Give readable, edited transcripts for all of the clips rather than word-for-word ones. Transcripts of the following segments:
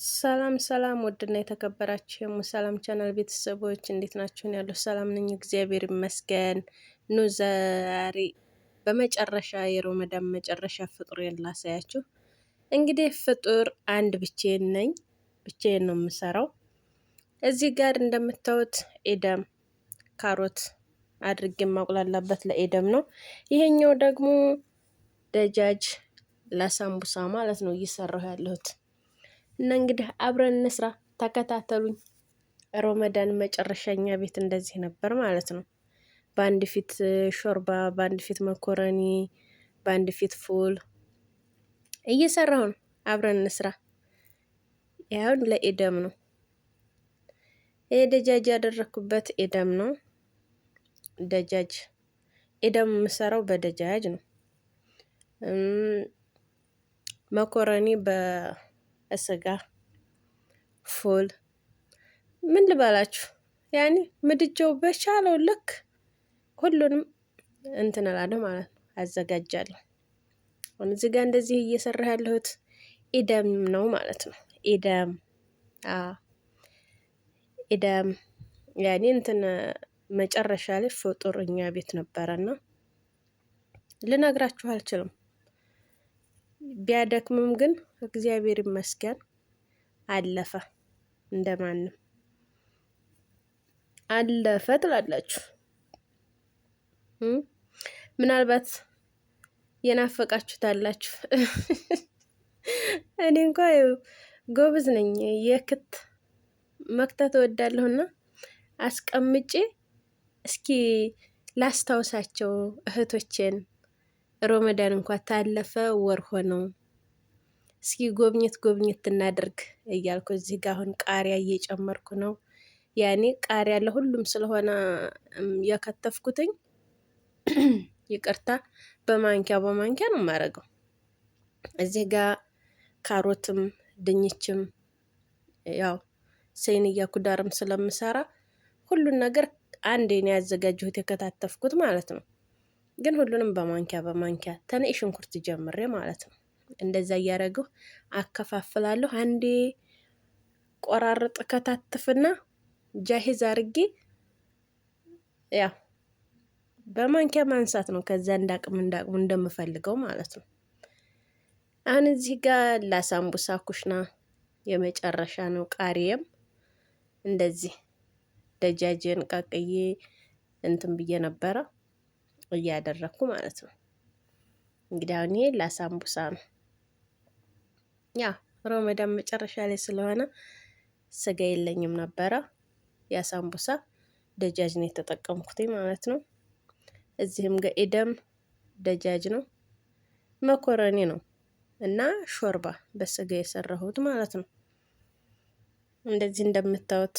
ሰላም ሰላም ውድና የተከበራችሁ የሙሰላም ቻናል ቤተሰቦች እንዴት ናችሁን? ያለው ሰላም ነኝ፣ እግዚአብሔር ይመስገን። ኑ ዛሬ በመጨረሻ የረመዳን መጨረሻ ፍጡሬን ላሳያችሁ። እንግዲህ ፍጡር አንድ ብቻዬን ነኝ፣ ብቻዬን ነው የምሰራው። እዚህ ጋር እንደምታዩት ኤደም ካሮት አድርጌ የማቁላላበት ለኤደም ነው። ይሄኛው ደግሞ ደጃጅ ለሳምቡሳ ማለት ነው እየሰራሁ ያለሁት። እና እንግዲህ አብረን እንስራ፣ ተከታተሉኝ። ረመዳን መጨረሻኛ ቤት እንደዚህ ነበር ማለት ነው። በአንድ ፊት ሾርባ፣ በአንድ ፊት መኮረኒ፣ በአንድ ፊት ፉል እየሰራሁ ነው። አብረን እንስራ። ያውን ለኤደም ነው። ይሄ ደጃጅ ያደረኩበት ኤደም ነው። ደጃጅ ኤደም የምሰራው በደጃጅ ነው። መኮረኒ በስጋ፣ ፉል ምን ልበላችሁ፣ ያኔ ምድጃው በቻለው ልክ ሁሉንም እንትን እላለሁ ማለት ነው፣ አዘጋጃለሁ። አሁን እዚህ ጋር እንደዚህ እየሰራ ያለሁት ኢደም ነው ማለት ነው። ኢደም ኢደም ያኔ እንትን መጨረሻ ላይ ፍጡር እኛ ቤት ነበረና ልነግራችሁ አልችልም። ቢያደክምም ግን እግዚአብሔር ይመስገን አለፈ። እንደማንም አለፈ ትላላችሁ። ምናልባት የናፈቃችሁታላችሁ። እኔ እንኳን ጎበዝ ነኝ፣ የክት መክተት እወዳለሁና አስቀምጬ እስኪ ላስታውሳቸው እህቶቼን። ረመዳን እንኳን ታለፈ ወር ሆነው፣ እስኪ ጎብኘት ጎብኘት እናድርግ እያልኩ እዚህ ጋር አሁን ቃሪያ እየጨመርኩ ነው። ያኔ ቃሪያ ለሁሉም ስለሆነ የከተፍኩትኝ ይቅርታ፣ በማንኪያ በማንኪያ ነው የማደርገው። እዚህ ጋር ካሮትም ድንችም ያው ሰይንያ ኩዳርም ስለምሰራ ሁሉን ነገር አንዴ ነው ያዘጋጀሁት የከታተፍኩት ማለት ነው። ግን ሁሉንም በማንኪያ በማንኪያ ተነይ ሽንኩርት ጀምሬ ማለት ነው። እንደዛ እያደረገው አከፋፍላለሁ። አንዴ ቆራርጥ ከታትፍና ጃሂዝ አርጌ ያው በማንኪያ ማንሳት ነው። ከዛ እንዳቅም እንደምፈልገው ማለት ነው። አሁን እዚህ ጋር ለሳምቡሳ ኩሽና የመጨረሻ ነው። ቃሪየም እንደዚህ ደጃጅን ቀቅዬ እንትን ብዬ ነበረ እያደረኩ ማለት ነው። እንግዲህ አሁን ይሄ ለሳምቡሳ ነው። ያ ረመዳን መጨረሻ ላይ ስለሆነ ስጋ የለኝም ነበረ። ያሳምቡሳ ደጃጅ ነው የተጠቀምኩት ማለት ነው። እዚህም ጋር ኤደም ደጃጅ ነው፣ መኮረኒ ነው እና ሾርባ በስጋ የሰራሁት ማለት ነው። እንደዚህ እንደምታዩት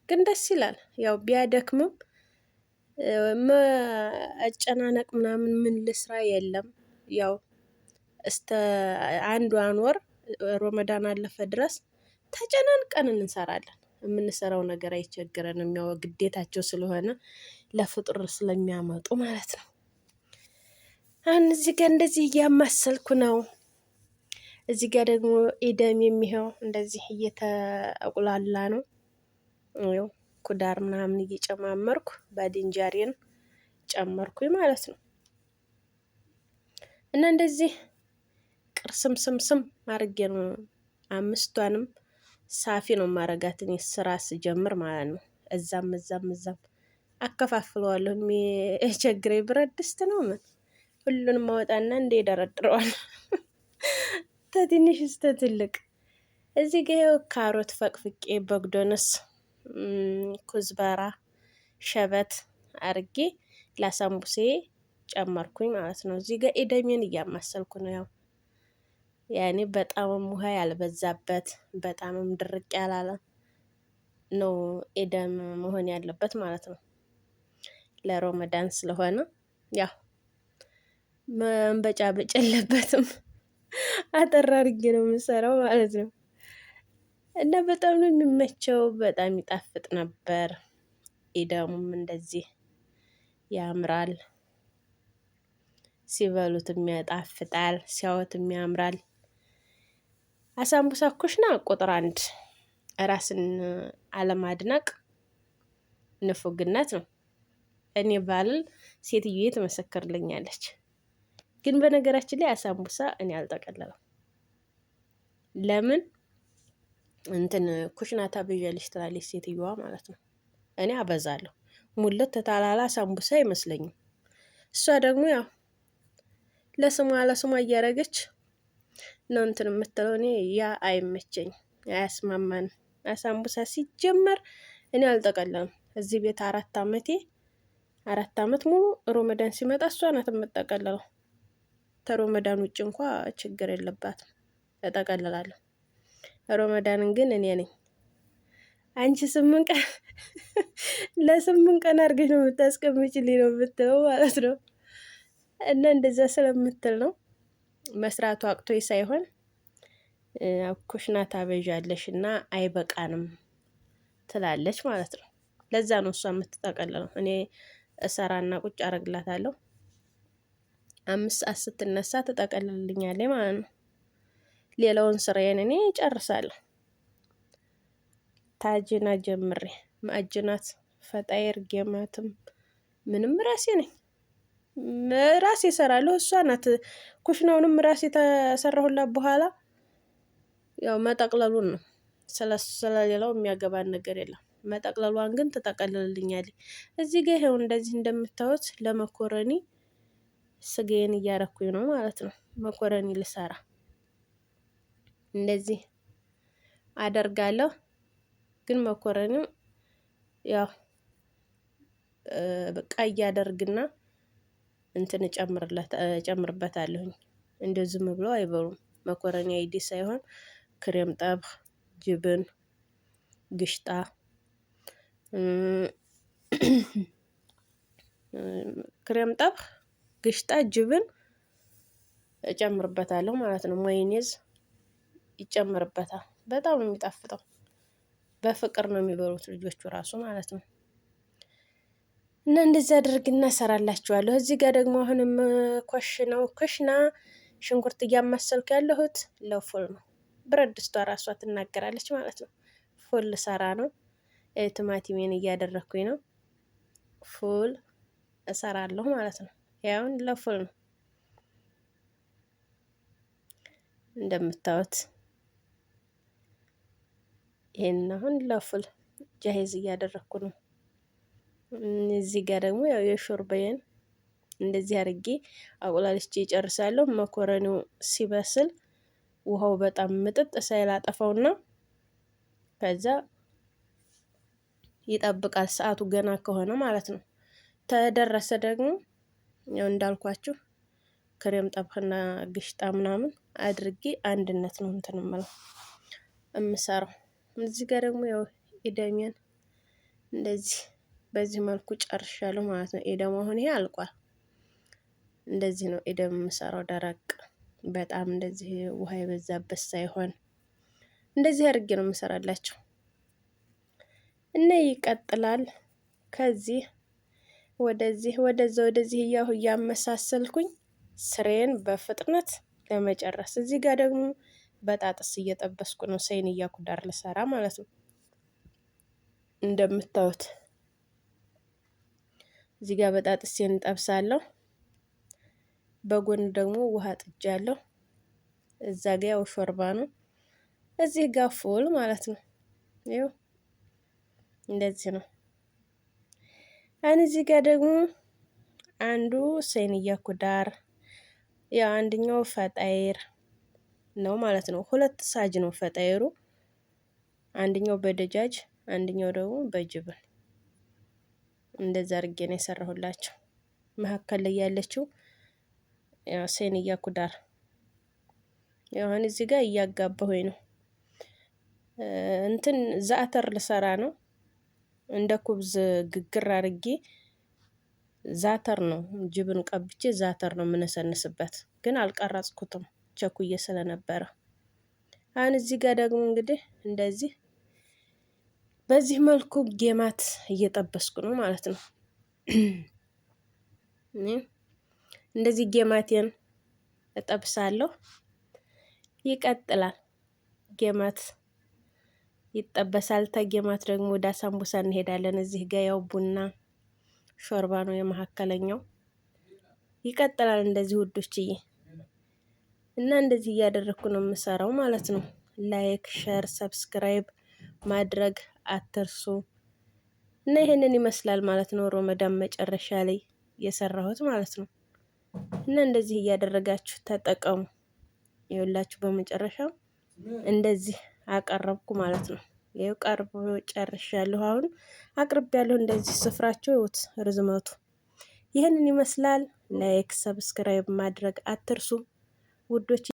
ግን ደስ ይላል። ያው ቢያደክምም መጨናነቅ ምናምን ምን ልስራ የለም። ያው እስተ አንዷን ወር ረመዳን አለፈ ድረስ ተጨናንቀን እንሰራለን። የምንሰራው ነገር አይቸግረንም። ያው ግዴታቸው ስለሆነ ለፍጡር ስለሚያመጡ ማለት ነው። አሁን እዚህ ጋር እንደዚህ እያማሰልኩ ነው። እዚህ ጋር ደግሞ ኢደም የሚሄው እንደዚህ እየተቁላላ ነው። ያው ኩዳር ምናምን እየጨማመርኩ ባድንጃሬን ጨመርኩኝ ማለት ነው። እና እንደዚህ ቅርስምስምስም አድርጌ ነው አምስቷንም ሳፊ ነው ማረጋት እኔ ስራ ስጀምር ማለት ነው። እዛም አከፋፍለዋለሁ። የቸግሬ ብረት ድስት ነው ምን ሁሉንም ማወጣና እንደ ይደረድረዋል ተትንሽ እስከ ትልቅ። እዚህ ጋር ካሮት ፈቅፍቄ በግዶንስ ኩዝበራ ሸበት አርጌ ለሳምቡሴ ጨመርኩኝ ማለት ነው። እዚህ ጋር ኤደሜን እያማሰልኩ ነው። ያው ያኔ በጣምም ውሃ ያልበዛበት በጣምም ድርቅ ያላለ ነው ኤደም መሆን ያለበት ማለት ነው። ለረመዳን ስለሆነ ያው መንበጫበጭ የለበትም። አጠር አድርጌ ነው የምሰራው ማለት ነው። እና በጣም ነው የሚመቸው፣ በጣም ይጣፍጥ ነበር። ኢደሙም እንደዚህ ያምራል፣ ሲበሉትም ያጣፍጣል፣ ሲያዩትም ያምራል። አሳምቡሳ ኩሽና ቁጥር 1 ራስን አለማድነቅ ንፉግነት ነው። እኔ ባልል ሴትዮዬ ትመሰክርልኛለች። ግን በነገራችን ላይ አሳምቡሳ እኔ አልጠቀለለም። ለምን እንትን ኩሽና ታበዣለች ትላለች ሴትዮዋ ማለት ነው። እኔ አበዛለሁ። ሙለት ተታላላ አሳምቡሳ አይመስለኝም። እሷ ደግሞ ያው ለስሟ እያረገች ነው እንትን የምትለው። እኔ ያ አይመቸኝም፣ አያስማማንም። አሳምቡሳ ሲጀመር እኔ አልጠቀለለም። እዚህ ቤት 4 አመቴ 4 አመት ሙሉ ሮመዳን ሲመጣ እሷ ናት የምጠቀለለው። ከሮመዳን ውጭ እንኳ ችግር የለባትም እጠቀልላለሁ። ሮመዳንን ግን እኔ ነኝ። አንቺ 8 ቀን ለ8 ቀን አድርገሽ ነው የምታስቀምጪልኝ ነው የምትለው ማለት ነው። እና እንደዛ ስለምትል ነው መስራቱ አቅቶኝ ሳይሆን ኩሽና ታበዣለሽ እና አይበቃንም ትላለች ማለት ነው። ለዛ ነው እሷ የምትጠቀልለው። እኔ እሰራና ቁጭ አረግላታለሁ። 5 ሰዓት ስትነሳ ትጠቀልልኛለች ማለት ነው። ሌላውን ስራዬን እኔ እጨርሳለሁ። ታጅና ጀምሬ ማዕጅናት፣ ፈጣይር፣ ጌማትም ምንም ራሴ ነኝ። ራሴ እሰራለሁ። እሷ ናት ኩሽናውንም ራሴ ተሰራሁላት በኋላ ያው መጠቅለሉን ነው። ስለሌላው የሚያገባን ነገር የለም። መጠቅለሏን ግን ትጠቀልልኛለች። እዚህ ጋር ይኸው እንደዚህ እንደምታዩት ለመኮረኒ ስጋዬን እያረኩኝ ነው ማለት ነው። መኮረኒ ልሰራ እንደዚህ አደርጋለሁ። ግን መኮረኒው ያው ቀይ አደርግና እንትን እጨምርበታለሁኝ። እንደው ዝም ብለው አይበሉም። መኮረኒ አይዲ ሳይሆን ክሬም ጠብህ፣ ጅብን፣ ግሽጣ፣ ክሬም ጠብህ፣ ግሽጣ፣ ጅብን እጨምርበታለሁ ማለት ነው። ማዮኔዝ ይጨምርበታል። በጣም ነው የሚጣፍጠው። በፍቅር ነው የሚበሉት ልጆቹ ራሱ ማለት ነው። እና እንደዚህ አድርግና እሰራላችኋለሁ። እዚህ ጋር ደግሞ አሁንም ኩሽና ሽንኩርት እያማሰልኩ ያለሁት ለፉል ነው። ብረት ድስቷ ራሷ ትናገራለች ማለት ነው። ፉል ሰራ ነው። ቲማቲሜን እያደረኩኝ ነው። ፉል እሰራለሁ ማለት ነው። ያውን ለፉል ነው እንደምታዩት። ይሄን አሁን ለፉል ጃሄዝ እያደረኩ ነው። እዚህ ጋር ደግሞ ያው የሾርባዬን እንደዚህ አድርጌ አቁላልቼ እጨርሳለሁ። መኮረኒው ሲበስል ውሃው በጣም ምጥጥ ሳይል አጠፋውና ከዛ ይጠብቃል። ሰዓቱ ገና ከሆነ ማለት ነው። ተደረሰ ደግሞ ያው እንዳልኳችሁ ክሬም ጠብህና ግሽጣ ምናምን አድርጌ አንድነት ነው እንትን እምሰራው። እዚህ ጋር ደግሞ ያው ኢደሜን እንደዚህ በዚህ መልኩ ጨርሻለሁ ማለት ነው። ኢደም አሁን ይሄ አልቋል። እንደዚህ ነው ኢደም የምሰራው፣ ደረቅ በጣም እንደዚህ ውሃ የበዛበት ሳይሆን እንደዚህ አድርጌ ነው የምሰራላቸው እና ይቀጥላል። ከዚህ ወደዚህ እያመሳሰልኩኝ ስሬን በፍጥነት ለመጨረስ። እዚህ ጋር ደግሞ በጣጥስ እየጠበስኩ ነው። ሰይንያ ኩዳር ልሰራ ማለት ነው። እንደምታዩት እዚህ ጋር በጣጥሴን እንጠብሳለሁ። በጎን ደግሞ ውሃ ጥጃለሁ። እዛ ጋር ያው ሾርባ ነው። እዚህ ጋር ፉል ማለት ነው። ይኸው እንደዚህ ነው። አሁን እዚህ ጋር ደግሞ አንዱ ሰይንያ ኩዳር ያው አንደኛው ፈጣይር ነው ማለት ነው። 2 ሳጅ ነው ፈጣይሩ። አንደኛው በደጃጅ አንደኛው ደግሞ በጅብን እንደዛ አድርጌ ነው የሰራሁላቸው። መካከል ላይ ያለችው ያው ሰይንያ ኩዳር ያው አሁን እዚህ ጋር እያጋባሁኝ ነው። እንትን ዛተር ልሰራ ነው። እንደ ኩብዝ ግግር አድርጌ ዛተር ነው ጅብን ቀብቼ ዛተር ነው የምነሰንስበት። ግን አልቀረጽኩትም ቸኩዬ ስለነበረ። አሁን እዚህ ጋር ደግሞ እንግዲህ እንደዚህ በዚህ መልኩ ጌማት እየጠበስኩ ነው ማለት ነው። እንደዚህ ጌማቴን እጠብሳለሁ። ይቀጥላል። ጌማት ይጠበሳል። ተጌማት ደግሞ ወደ አሳምቡሳ እንሄዳለን። እዚህ ጋ ያው ቡና ሾርባ ነው የመካከለኛው። ይቀጥላል እንደዚህ ውዶችዬ እና እንደዚህ እያደረኩ ነው የምሰራው ማለት ነው። ላይክ፣ ሸር፣ ሰብስክራይብ ማድረግ አትርሱ። እና ይሄንን ይመስላል ማለት ነው ሮመዳን መጨረሻ ላይ የሰራሁት ማለት ነው። እና እንደዚህ እያደረጋችሁ ተጠቀሙ። ይኸውላችሁ በመጨረሻው እንደዚህ አቀረብኩ ማለት ነው። ይኸው ቀርቦ ጨርሻለሁ። አሁን አቅርቤያለሁ። እንደዚህ ስፍራቸው ይኸውት ርዝመቱ ይህንን ይመስላል። ላይክ ሰብስክራይብ ማድረግ አትርሱ ውዶች።